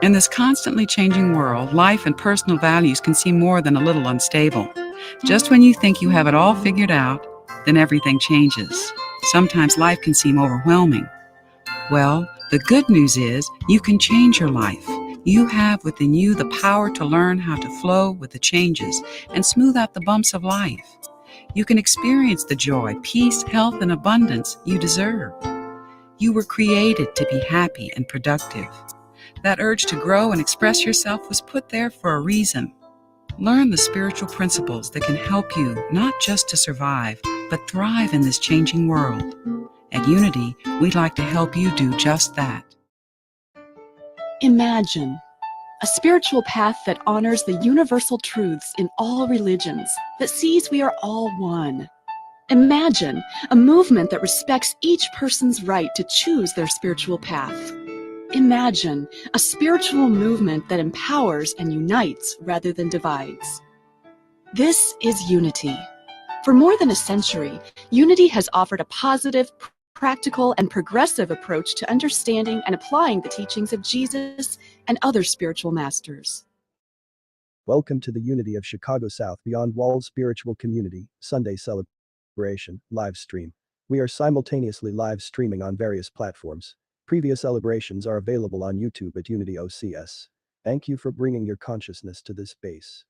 In this constantly changing world, life and personal values can seem more than a little unstable. Just when you think you have it all figured out, then everything changes. Sometimes life can seem overwhelming. Well, the good news is you can change your life. You have within you the power to learn how to flow with the changes and smooth out the bumps of life. You can experience the joy, peace, health, and abundance you deserve. You were created to be happy and productive. That urge to grow and express yourself was put there for a reason. Learn the spiritual principles that can help you not just to survive, but thrive in this changing world. At Unity, we'd like to help you do just that. Imagine a spiritual path that honors the universal truths in all religions, that sees we are all one. Imagine a movement that respects each person's right to choose their spiritual path. Imagine a spiritual movement that empowers and unites rather than divides. This is Unity. For more than a century, Unity has offered a positive, practical, and progressive approach to understanding and applying the teachings of Jesus and other spiritual masters. Welcome to the Unity of Chicago South Beyond Walls Spiritual Community Sunday Celebration live stream. We are simultaneously live streaming on various platforms. Previous celebrations are available on YouTube at Unity OCS. Thank you for bringing your consciousness to this space.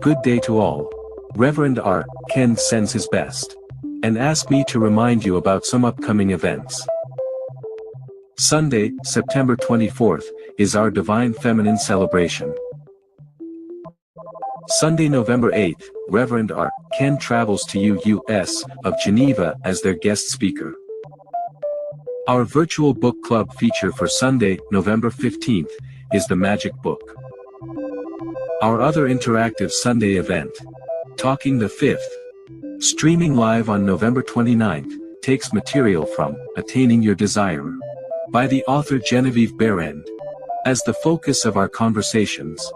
Good day to all. Reverend R. Ken sends his best and asked me to remind you about some upcoming events. Sunday, September 24th, is our Divine Feminine celebration. Sunday, November 8th, Reverend R. Ken travels to U.S. of Geneva as their guest speaker. Our virtual book club feature for Sunday, November 15th, is The Magic Book. Our other interactive Sunday event, Talking the Fifth, streaming live on November 29th, takes material from Attaining Your Desire by the author Genevieve Berend as the focus of our conversations.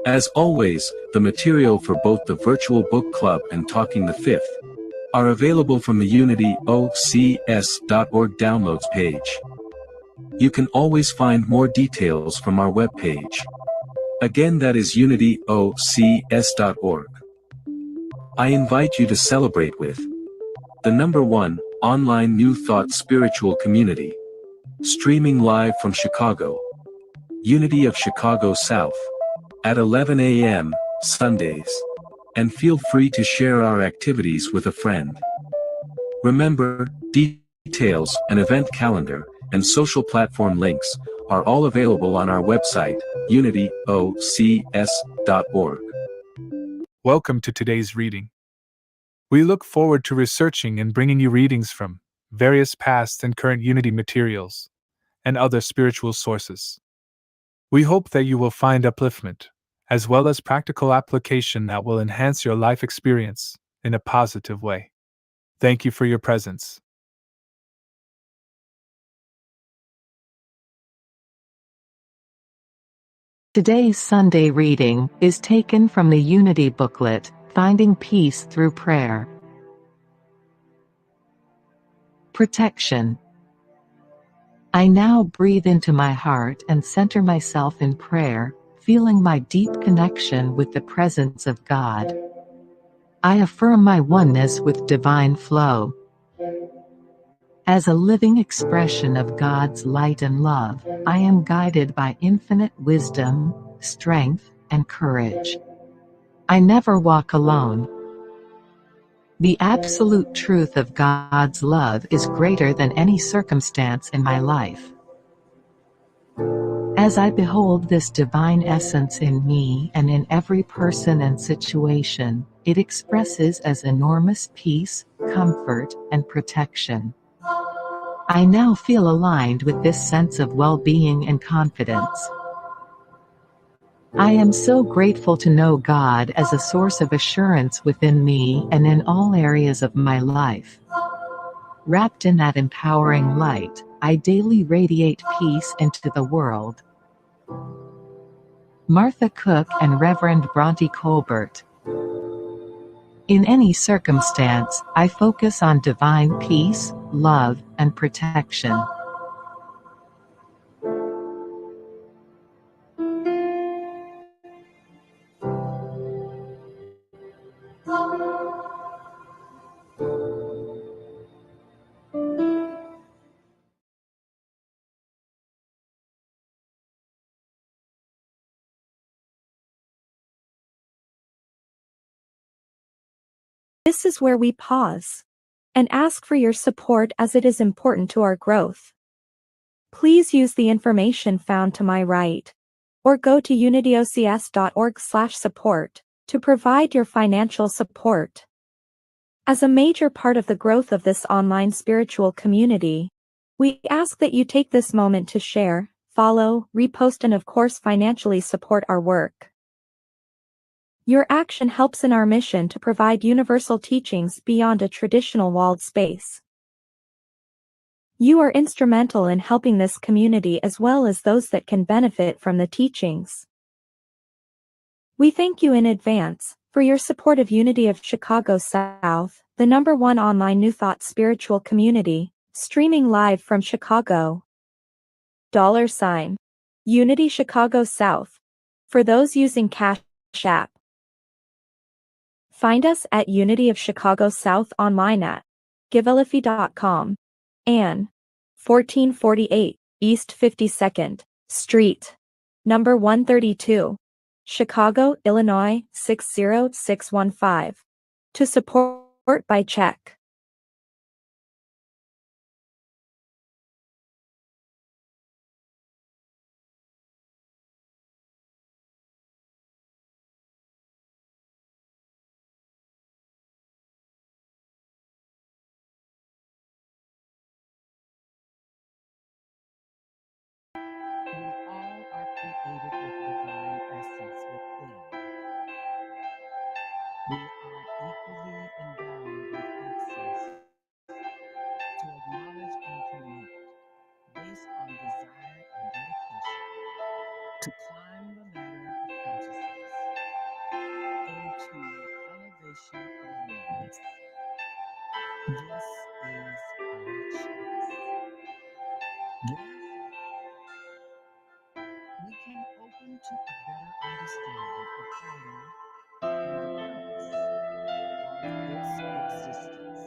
As always, the material for both the virtual book club and Talking the Fifth are available from the unityocs.org downloads page. You can always find more details from our webpage. Again, that is unityocs.org. I invite you to celebrate with the #1 online New Thought spiritual community, streaming live from Chicago, Unity of Chicago South, at 11 a.m. Sundays. And feel free to share our activities with a friend. Remember, details, an event calendar, and social platform links are all available on our website, unityocs.org. Welcome to today's reading. We look forward to researching and bringing you readings from various past and current Unity materials and other spiritual sources. We hope that you will find upliftment, as well as practical application that will enhance your life experience in a positive way. Thank you for your presence. Today's Sunday reading is taken from the Unity booklet, Finding Peace Through Prayer. Protection. I now breathe into my heart and center myself in prayer, feeling my deep connection with the presence of God. I affirm my oneness with divine flow. As a living expression of God's light and love, I am guided by infinite wisdom, strength, and courage. I never walk alone. The absolute truth of God's love is greater than any circumstance in my life. As I behold this divine essence in me and in every person and situation, it expresses as enormous peace, comfort, and protection. I now feel aligned with this sense of well-being and confidence. I am so grateful to know God as a source of assurance within me and in all areas of my life. Wrapped in that empowering light, I daily radiate peace into the world. Martha Cook and Reverend Bronte Colbert. In any circumstance, I focus on divine peace, love, and protection. This is where we pause and ask for your support as it is important to our growth. Please use the information found to my right or go to unityocs.org/support to provide your financial support. As a major part of the growth of this online spiritual community, we ask that you take this moment to share, follow, repost, and of course financially support our work. Your action helps in our mission to provide universal teachings beyond a traditional walled space. You are instrumental in helping this community as well as those that can benefit from the teachings. We thank you in advance for your support of Unity of Chicago South, the #1 online New Thought spiritual community, streaming live from Chicago. $, Unity Chicago South. For those using Cash App. Find us at Unity of Chicago South online at givealifi.com and 1448 East 52nd Street, number 132, Chicago, Illinois 60615. To support by check. We all are created with divine essence within. We are equally endowed with access to acknowledge and connect based on desire and dedication to climb the ladder of consciousness into elevation awareness. This is our choice. Therefore, we can open to a better understanding of order and the purpose of its existence.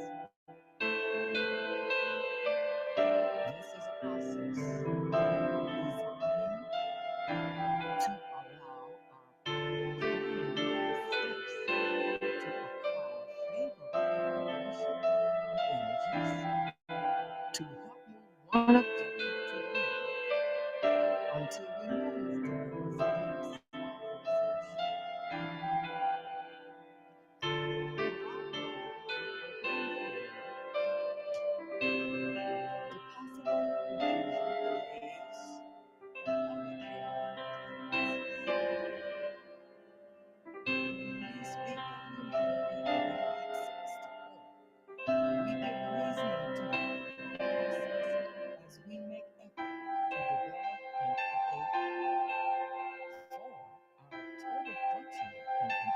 This is a process designed to allow our planning steps to acquire favorable vibration and energies to help move one objective to another until we move towards deep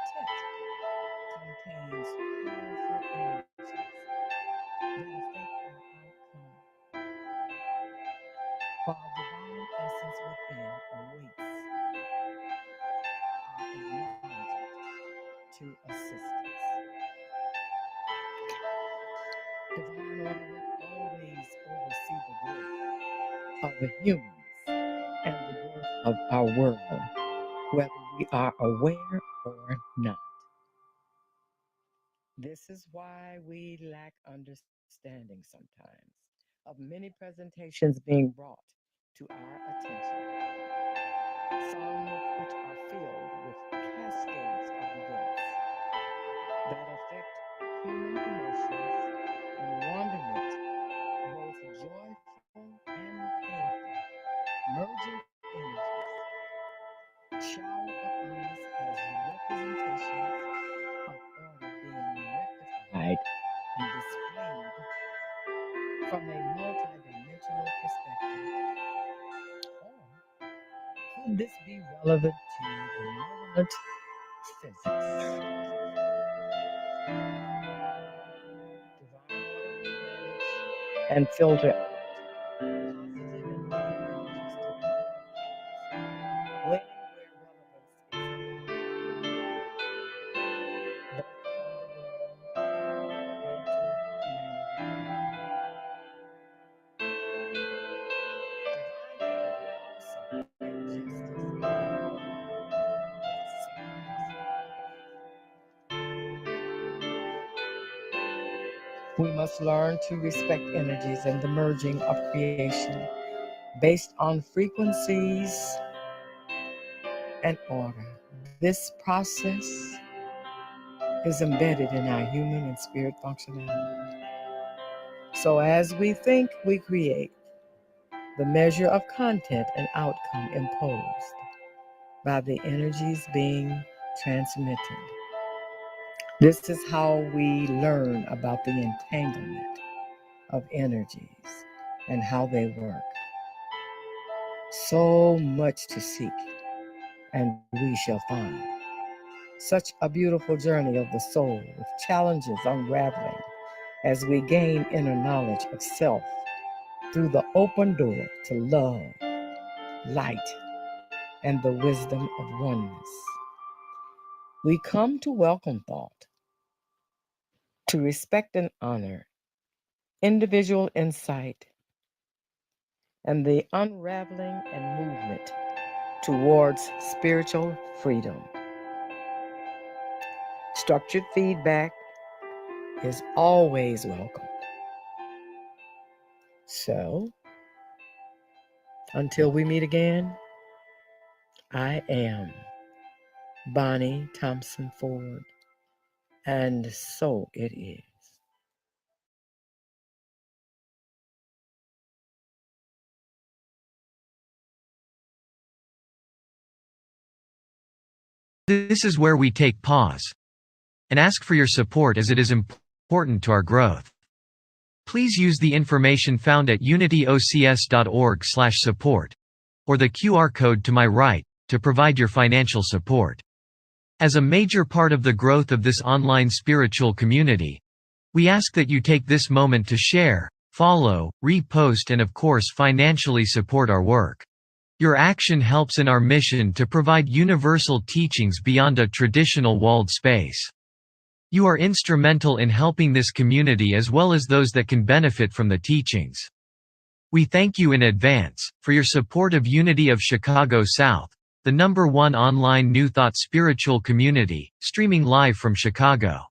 self-realization. Contains powerful energies that affect our outcome, while divine essence within awaits our acknowledgement to assistance. Divine order will always oversee the growth of the humans and the growth of our world, whether we are aware or not. This is why we lack understanding sometimes of many presentations being brought to our attention, some of which are filled with cascades of events that affect human emotions and wonderment, both joyful and painful, merging energies, shower Could this be relevant to benevolent physics? Divine order will manage and filter out positive and negative energies to the when and where relevance is both in the world and to humanity. Divine order also and justice we must learn to respect energies and the merging of creation based on frequencies and order. This process is embedded in our human and spirit functionality. So as we think, we create the measure of content and outcome imposed by the energies being transmitted. This is how we learn about the entanglement of energies and how they work. So much to seek, and we shall find. Such a beautiful journey of the soul with challenges unraveling as we gain inner knowledge of self through the open door to love, light, and the wisdom of oneness. We come to welcome thought, to respect and honor individual insight, and the unraveling and movement towards spiritual freedom. Structured feedback is always welcome. So, until we meet again, I am Bonnie Thompson Ford, and so it is. This is where we take pause and ask for your support as it is important to our growth. Please use the information found at unityocs.org/support or the QR code to my right to provide your financial support. As a major part of the growth of this online spiritual community, we ask that you take this moment to share, follow, repost, and of course financially support our work. Your action helps in our mission to provide universal teachings beyond a traditional walled space. You are instrumental in helping this community as well as those that can benefit from the teachings. We thank you in advance for your support of Unity of Chicago South, the #1 online New Thought spiritual community, streaming live from Chicago.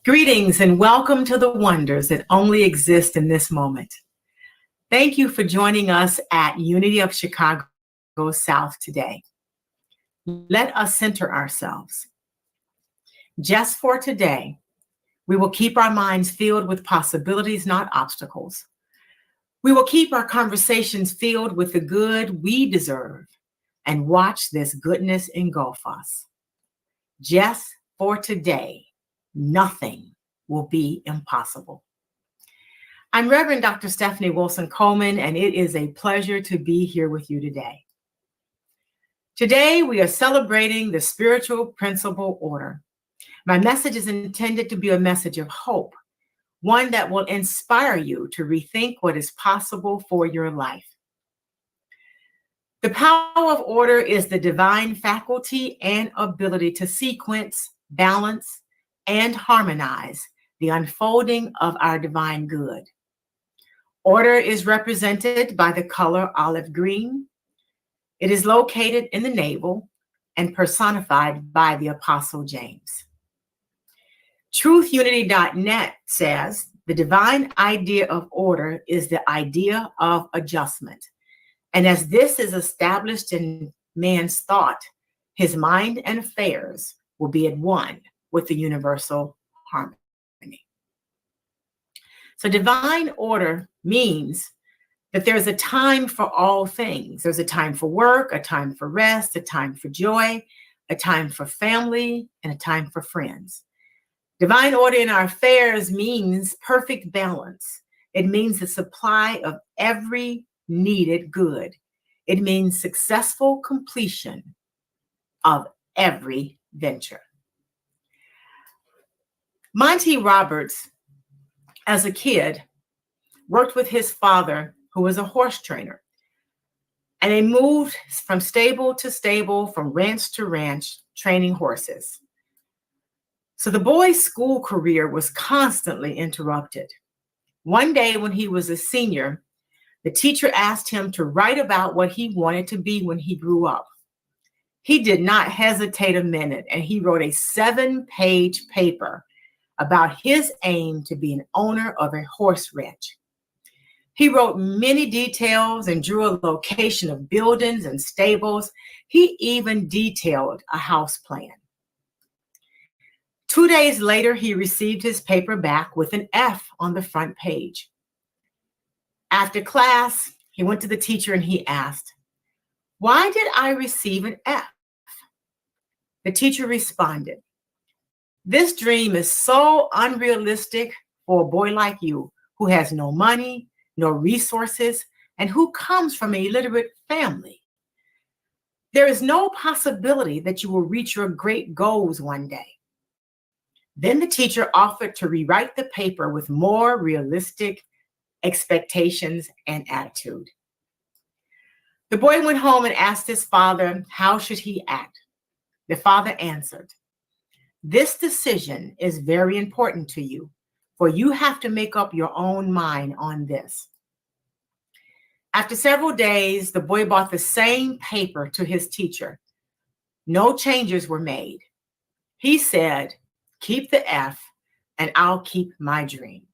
Greetings and welcome to the wonders that only exist in this moment. Thank you for joining us at Unity of Chicago South today. Let us center ourselves. Just for today, we will keep our minds filled with possibilities, not obstacles. We will keep our conversations filled with the good we deserve and watch this goodness engulf us. Just for today, nothing will be impossible. I'm Reverend Dr. Stephanie Wilson Coleman, and it is a pleasure to be here with you today. Today, we are celebrating the spiritual principle order. My message is intended to be a message of hope, one that will inspire you to rethink what is possible for your life. The power of order is the divine faculty and ability to sequence, balance, and harmonize the unfolding of our divine good. Order is represented by the color olive green. It is located in the navel and personified by the Apostle James. TruthUnity.net says the divine idea of order is the idea of adjustment. And as this is established in man's thought, his mind and affairs will be at one with the universal harmony. So divine order means that there's a time for all things. There's a time for work, a time for rest, a time for joy, a time for family, and a time for friends. Divine order in our affairs means perfect balance. It means the supply of every needed good. It means successful completion of every venture. Monty Roberts, as a kid, worked with his father, who was a horse trainer. And they moved from stable to stable, from ranch to ranch, training horses. So the boy's school career was constantly interrupted. One day when he was a senior, the teacher asked him to write about what he wanted to be when he grew up. He did not hesitate a minute, and he wrote a 7-page paper about his aim to be an owner of a horse ranch. He wrote many details and drew a location of buildings and stables. He even detailed a house plan. 2 days later, he received his paper back with an F on the front page. After class, he went to the teacher and he asked, "Why did I receive an F?" The teacher responded, "This dream is so unrealistic for a boy like you who has no money, no resources, and who comes from an illiterate family. There is no possibility that you will reach your great goals one day." Then the teacher offered to rewrite the paper with more realistic expectations and attitude. The boy went home and asked his father, how should he act? The father answered, "This decision is very important to you, for you have to make up your own mind on this." After several days, the boy brought the same paper to his teacher. No changes were made. He said, "Keep the F and I'll keep my dream."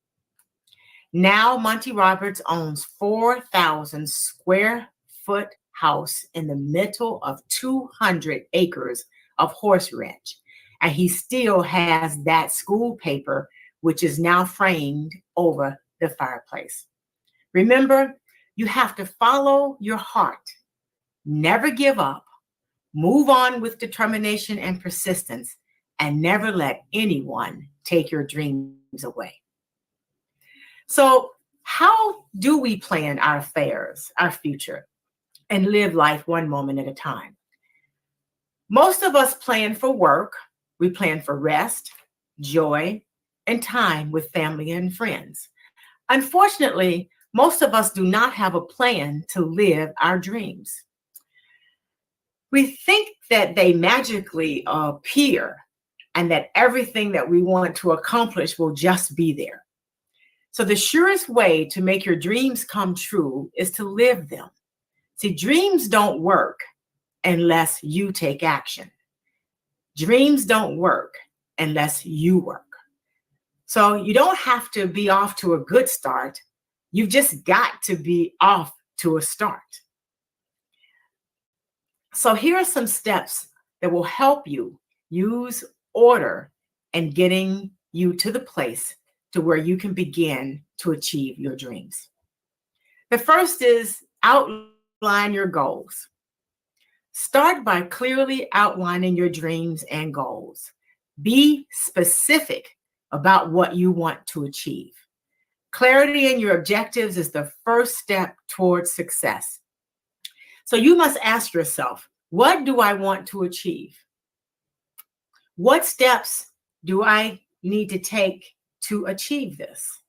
Now Monty Roberts owns 4,000 square foot house in the middle of 200 acres of horse ranch. And he still has that school paper, which is now framed over the fireplace. Remember, you have to follow your heart, never give up, move on with determination and persistence, and never let anyone take your dreams away. So how do we plan our affairs, our future, and live life one moment at a time? Most of us plan for work. We plan for rest, joy, and time with family and friends. Unfortunately, most of us do not have a plan to live our dreams. We think that they magically appear and that everything that we want to accomplish will just be there. So the surest way to make your dreams come true is to live them. See, dreams don't work unless you take action. Dreams don't work unless you work. So you don't have to be off to a good start. You've just got to be off to a start. So here are some steps that will help you use order and getting you to the place to where you can begin to achieve your dreams. The first is outline your goals. Start by clearly outlining your dreams and goals. Be specific about what you want to achieve. Clarity in your objectives is the first step towards success. So you must ask yourself, what do I want to achieve? What steps do I need to take to achieve this?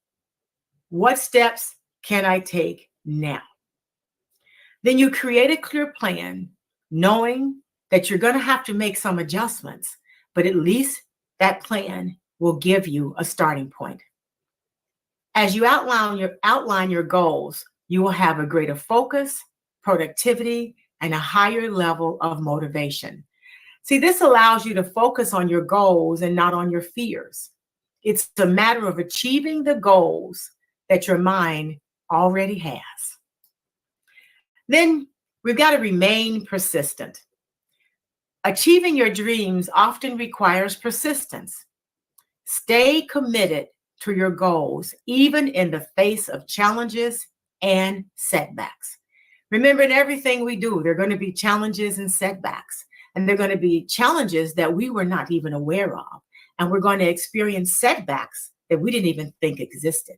What steps can I take now? Then you create a clear plan, knowing that you're going to have to make some adjustments, but at least that plan will give you a starting point. As you outline your goals, you will have a greater focus, productivity, and a higher level of motivation. See, this allows you to focus on your goals and not on your fears. It's a matter of achieving the goals that your mind already has. Then we've got to remain persistent. Achieving your dreams often requires persistence. Stay committed to your goals, even in the face of challenges and setbacks. Remember, in everything we do, there are going to be challenges and setbacks, and there are going to be challenges that we were not even aware of, and we're going to experience setbacks that we didn't even think existed.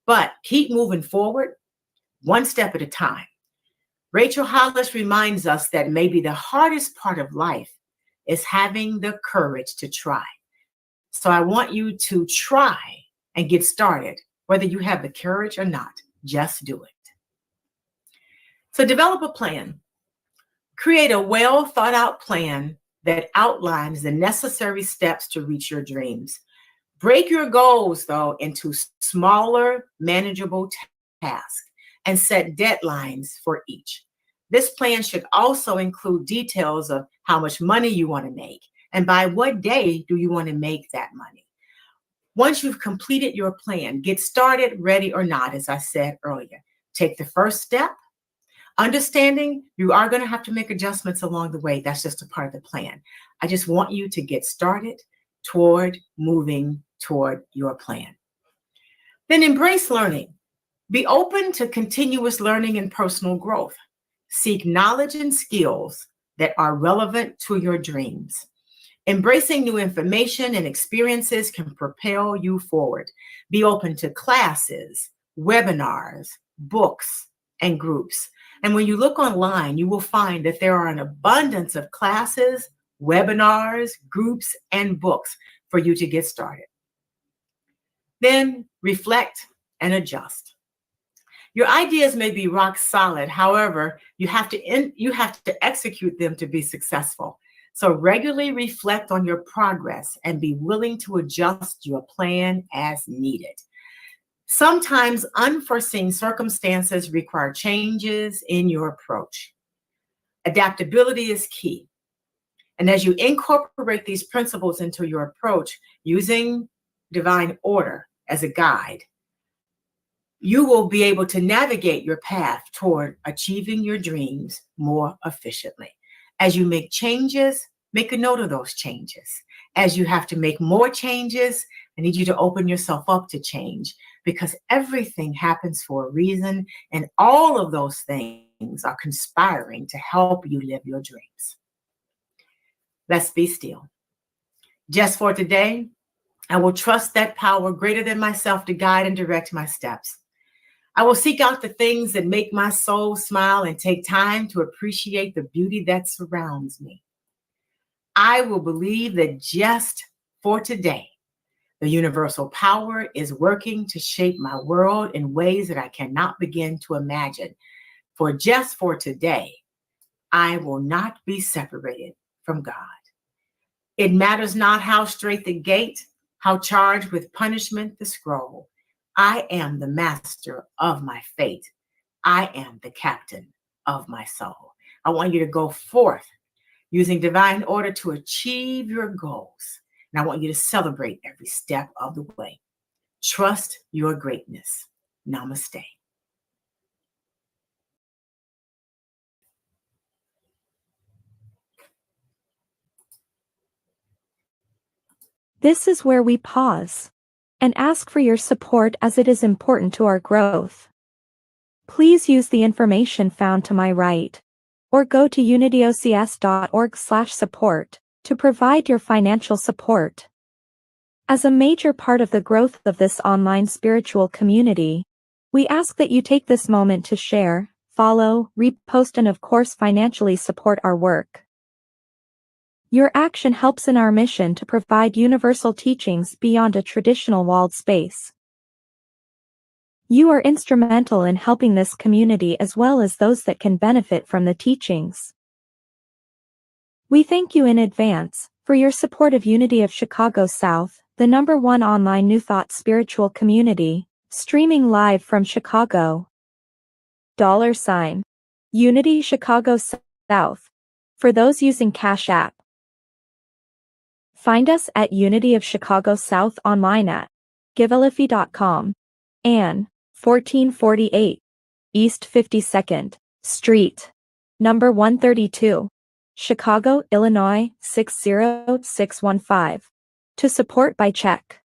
But keep moving forward, one step at a time. Rachel Hollis reminds us that maybe the hardest part of life is having the courage to try. So I want you to try and get started, whether you have the courage or not. Just do it. So develop a plan. Create a well thought out plan that outlines the necessary steps to reach your dreams. Break your goals, though, into smaller, manageable tasks and set deadlines for each. This plan should also include details of how much money you want to make and by what day do you want to make that money. Once you've completed your plan, get started, ready or not, as I said earlier. Take the first step, understanding you are going to have to make adjustments along the way. That's just a part of the plan. I just want you to get started toward moving toward your plan. Then embrace learning. Be open to continuous learning and personal growth. Seek knowledge and skills that are relevant to your dreams. Embracing new information and experiences can propel you forward. Be open to classes, webinars, books, and groups. And when you look online, you will find that there are an abundance of classes, webinars, groups, and books for you to get started. Then reflect and adjust. Your ideas may be rock solid. However, you have to execute them to be successful. So regularly reflect on your progress and be willing to adjust your plan as needed. Sometimes unforeseen circumstances require changes in your approach. Adaptability is key. And as you incorporate these principles into your approach, using divine order as a guide, you will be able to navigate your path toward achieving your dreams more efficiently. As you make changes, make a note of those changes. As you have to make more changes, I need you to open yourself up to change because everything happens for a reason, and all of those things are conspiring to help you live your dreams. Let's be still. Just for today, I will trust that power greater than myself to guide and direct my steps. I will seek out the things that make my soul smile and take time to appreciate the beauty that surrounds me. I will believe that just for today, the universal power is working to shape my world in ways that I cannot begin to imagine. For just for today, I will not be separated from God. It matters not how straight the gate, how charged with punishment the scroll. I am the master of my fate. I am the captain of my soul. I want you to go forth using divine order to achieve your goals. And I want you to celebrate every step of the way. Trust your greatness. Namaste. This is where we pause and ask for your support as it is important to our growth. Please use the information found to my right, or go to unityocs.org/support to provide your financial support. As a major part of the growth of this online spiritual community, we ask that you take this moment to share, follow, repost, and of course financially support our work. Your action helps in our mission to provide universal teachings beyond a traditional walled space. You are instrumental in helping this community as well as those that can benefit from the teachings. We thank you in advance for your support of Unity of Chicago South, the #1 online New Thought spiritual community, streaming live from Chicago. $ Unity Chicago South. For those using Cash App. Find us at Unity of Chicago South online at givealifi.com and 1448 East 52nd Street, number 132, Chicago, Illinois 60615. To support by check.